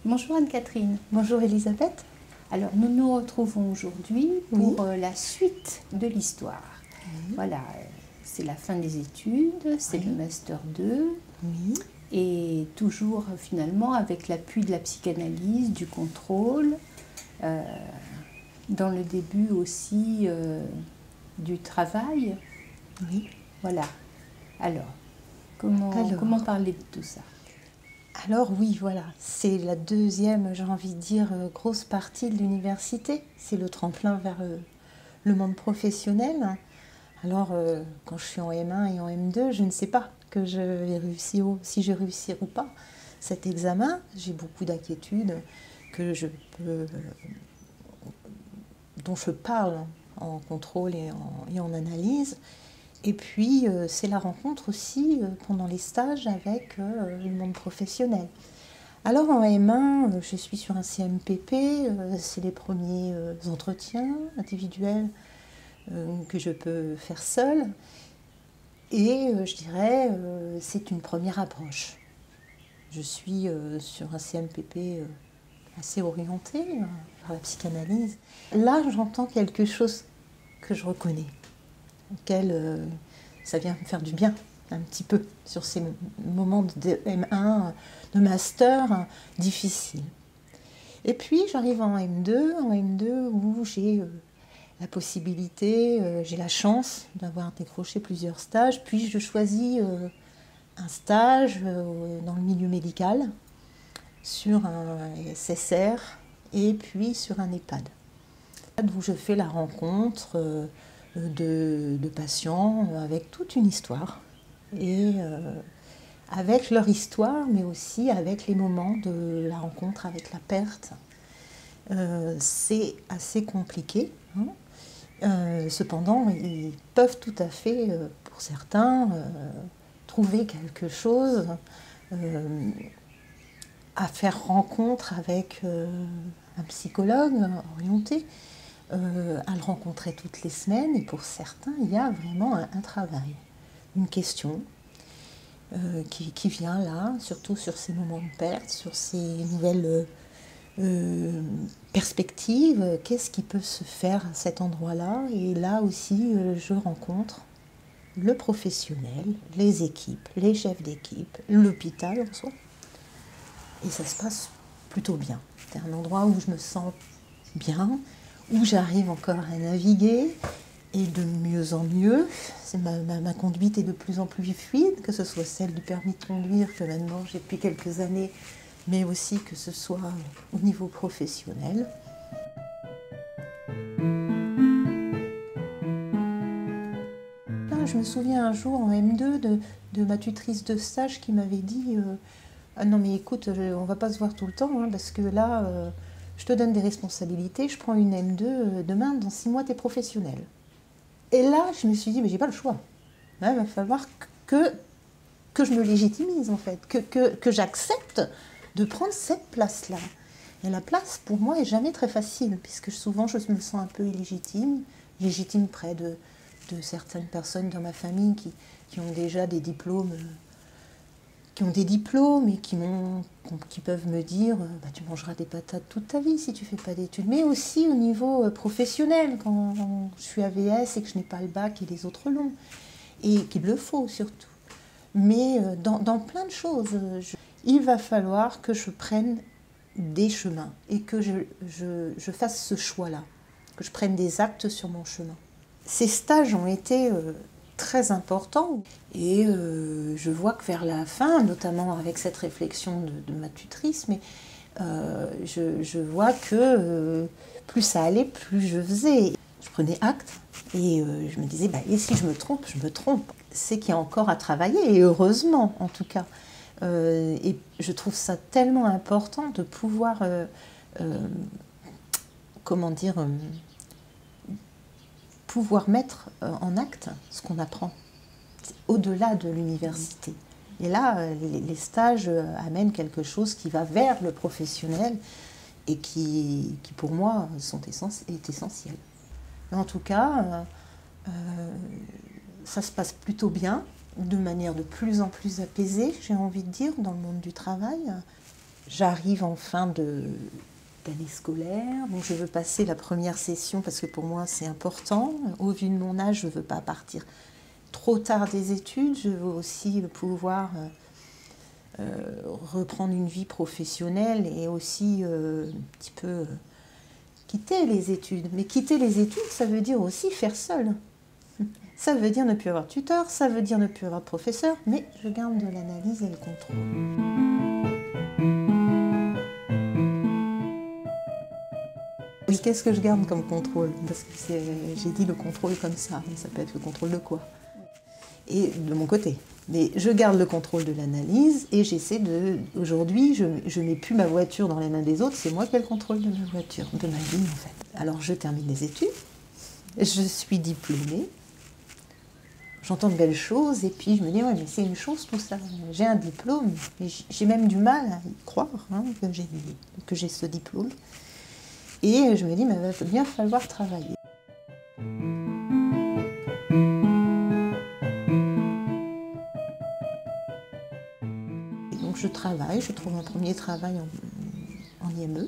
Bonjour Anne-Catherine. Bonjour Elisabeth. Alors nous nous retrouvons aujourd'hui pour la suite de l'histoire. Oui. Voilà, c'est la fin des études, c'est le Master 2. Oui. Et toujours finalement avec l'appui de la psychanalyse, du contrôle, dans le début aussi du travail. Oui. Voilà. Alors, comment parler de tout ça? Alors oui, voilà, c'est la deuxième, j'ai envie de dire, grosse partie de l'université. C'est le tremplin vers le monde professionnel. Alors, quand je suis en M1 et en M2, je ne sais pas que je vais réussir, si je vais réussir ou pas cet examen. J'ai beaucoup d'inquiétudes dont je parle en contrôle et en analyse. Et puis, c'est la rencontre aussi pendant les stages avec le monde professionnel. Alors en M1, je suis sur un CMPP, c'est les premiers entretiens individuels que je peux faire seule. Et je dirais, c'est une première approche. Je suis sur un CMPP assez orienté vers la psychanalyse. Là, j'entends quelque chose que je reconnais, auquel ça vient me faire du bien un petit peu sur ces moments de M1, de master difficiles. Et puis j'arrive en M2 où j'ai la possibilité, j'ai la chance d'avoir décroché plusieurs stages, puis je choisis un stage dans le milieu médical sur un SSR et puis sur un EHPAD, où je fais la rencontre de patients avec toute une histoire, et avec leur histoire, mais aussi avec les moments de la rencontre avec la perte. C'est assez compliqué, hein. Cependant, ils peuvent tout à fait, pour certains, trouver quelque chose à faire rencontre avec un psychologue orienté, à le rencontrer toutes les semaines. Et pour certains, il y a vraiment un travail, une question qui vient là, surtout sur ces moments de perte, sur ces nouvelles perspectives. Qu'est-ce qui peut se faire à cet endroit-là? Et là aussi, je rencontre le professionnel, les équipes, les chefs d'équipe, l'hôpital en soi. Et ça se passe plutôt bien. C'est un endroit où je me sens bien, où j'arrive encore à naviguer, et de mieux en mieux. Ma conduite est de plus en plus fluide, que ce soit celle du permis de conduire que maintenant j'ai depuis quelques années, mais aussi que ce soit au niveau professionnel. Là, je me souviens un jour en M2 de ma tutrice de stage qui m'avait dit ah non mais écoute, on va pas se voir tout le temps, hein, parce que là, je te donne des responsabilités, je prends une M2, demain, dans 6 mois, tu es professionnel. Et là, je me suis dit, mais j'ai pas le choix. Il va falloir que je me légitimise, en fait, que j'accepte de prendre cette place-là. Et la place, pour moi, est jamais très facile, puisque souvent, je me sens un peu légitime près de certaines personnes dans ma famille qui ont déjà des diplômes, et qui peuvent me dire bah, tu mangeras des patates toute ta vie si tu fais pas d'études. Mais aussi au niveau professionnel, quand je suis AVS et que je n'ai pas le bac et les autres l'ont, et qu'il le faut surtout. Mais dans plein de choses, il va falloir que je prenne des chemins et que je fasse ce choix-là, que je prenne des actes sur mon chemin. Ces stages ont été très importants, et je vois que vers la fin, notamment avec cette réflexion de ma tutrice, mais je vois que plus ça allait, plus je faisais. Je prenais acte et je me disais, bah, et si je me trompe, je me trompe. C'est qu'il y a encore à travailler, et heureusement en tout cas. Et je trouve ça tellement important de pouvoir, pouvoir mettre en acte ce qu'on apprend, au-delà de l'université. Et là, les stages amènent quelque chose qui va vers le professionnel et qui pour moi, est essentiel. En tout cas, ça se passe plutôt bien, de manière de plus en plus apaisée, j'ai envie de dire, dans le monde du travail. J'arrive en fin d'année scolaire, donc je veux passer la première session parce que pour moi c'est important. Au vu de mon âge, je ne veux pas partir trop tard des études, je veux aussi pouvoir reprendre une vie professionnelle et aussi un petit peu quitter les études. Mais quitter les études, ça veut dire aussi faire seul. Ça veut dire ne plus avoir de tuteur, ça veut dire ne plus avoir de professeur, mais je garde de l'analyse et le contrôle. Oui, qu'est-ce que je garde comme contrôle? Parce que j'ai dit le contrôle comme ça, mais ça peut être le contrôle de quoi? Et de mon côté. Mais je garde le contrôle de l'analyse et j'essaie de... Aujourd'hui, je mets plus ma voiture dans les mains des autres, c'est moi qui ai le contrôle de ma voiture, de ma vie en fait. Alors je termine les études, je suis diplômée, j'entends de belles choses et puis je me dis, ouais, mais c'est une chose tout ça. J'ai un diplôme et j'ai même du mal à y croire que j'ai ce diplôme. Et je me dis, mais il va bien falloir travailler. Et donc je travaille, je trouve un premier travail en IME.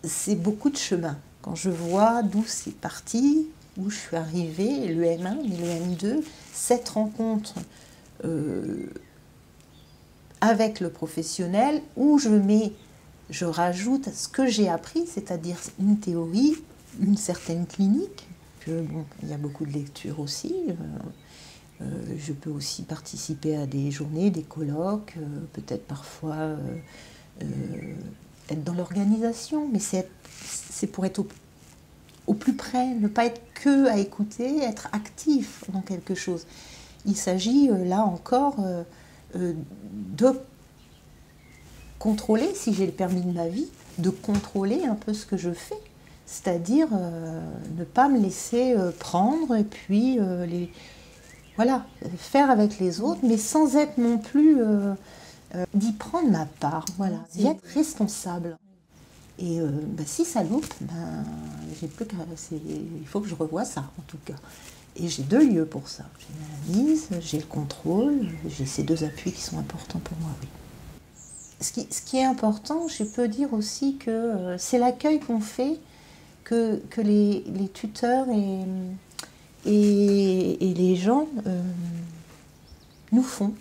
C'est beaucoup de chemin. Quand je vois d'où c'est parti, où je suis arrivée, le M1 et le M2, cette rencontre avec le professionnel où je rajoute ce que j'ai appris, c'est-à-dire une théorie, une certaine clinique. Bon, il y a beaucoup de lectures aussi. Je peux aussi participer à des journées, des colloques, peut-être parfois être dans l'organisation, mais c'est pour être au plus près, ne pas être que à écouter, être actif dans quelque chose. Il s'agit là encore de contrôler, si j'ai le permis de ma vie, de contrôler un peu ce que je fais. C'est-à-dire ne pas me laisser prendre et puis voilà, faire avec les autres, mais sans être non plus d'y prendre ma part, voilà, d'y être responsable. Et si ça loupe, j'ai plus qu'à, il faut que je revoie ça en tout cas. Et j'ai deux lieux pour ça. J'ai l'analyse, j'ai le contrôle, j'ai ces deux appuis qui sont importants pour moi, oui. Ce qui est important, je peux dire aussi que c'est l'accueil qu'on fait, que les tuteurs et les gens nous font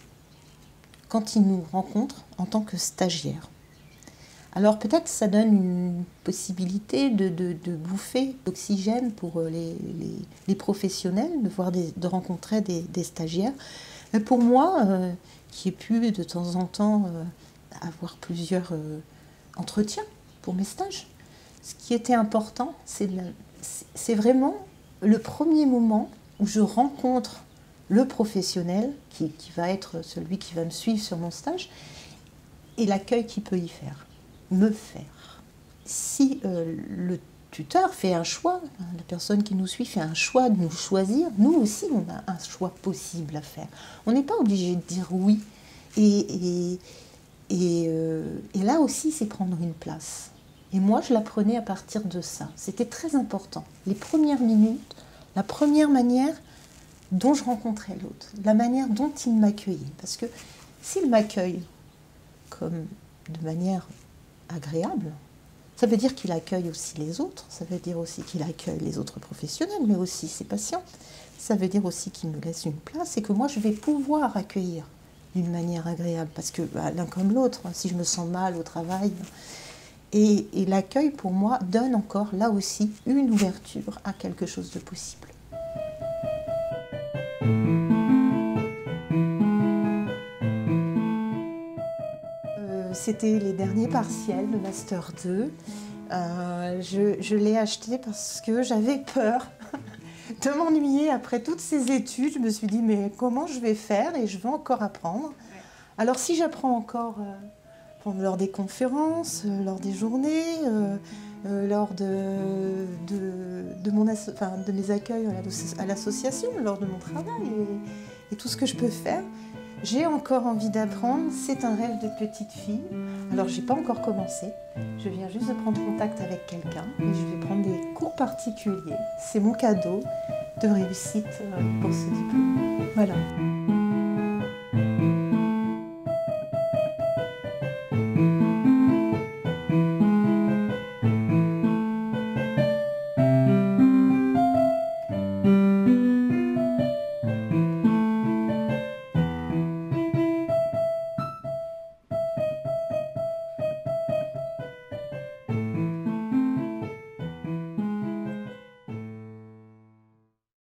quand ils nous rencontrent en tant que stagiaires. Alors peut-être ça donne une possibilité de bouffer d'oxygène pour les professionnels, de rencontrer des stagiaires. Mais pour moi, qui ai pu de temps en temps avoir plusieurs entretiens pour mes stages, ce qui était important, c'est vraiment le premier moment où je rencontre le professionnel qui va être celui qui va me suivre sur mon stage et l'accueil qu'il peut y faire. Me faire. Si le tuteur fait un choix, la personne qui nous suit fait un choix de nous choisir, nous aussi on a un choix possible à faire. On n'est pas obligé de dire oui. Et là aussi c'est prendre une place. Et moi je l'apprenais à partir de ça. C'était très important. Les premières minutes, la première manière dont je rencontrais l'autre, la manière dont il m'accueillait. Parce que s'il m'accueille comme de manière agréable, ça veut dire qu'il accueille aussi les autres, ça veut dire aussi qu'il accueille les autres professionnels, mais aussi ses patients. Ça veut dire aussi qu'il me laisse une place et que moi je vais pouvoir accueillir d'une manière agréable, parce que l'un comme l'autre, si je me sens mal au travail, et l'accueil pour moi donne encore là aussi une ouverture à quelque chose de possible. C'était les derniers partiels de Master 2. Je l'ai acheté parce que j'avais peur de m'ennuyer après toutes ces études. Je me suis dit, mais comment je vais faire? Et je veux encore apprendre. Alors si j'apprends encore lors des conférences, lors des journées, lors de mes accueils à l'association, lors de mon travail et tout ce que je peux faire, j'ai encore envie d'apprendre. C'est un rêve de petite fille. Alors j'ai pas encore commencé. Je viens juste de prendre contact avec quelqu'un et je vais prendre des cours particuliers. C'est mon cadeau de réussite pour ce diplôme. Voilà.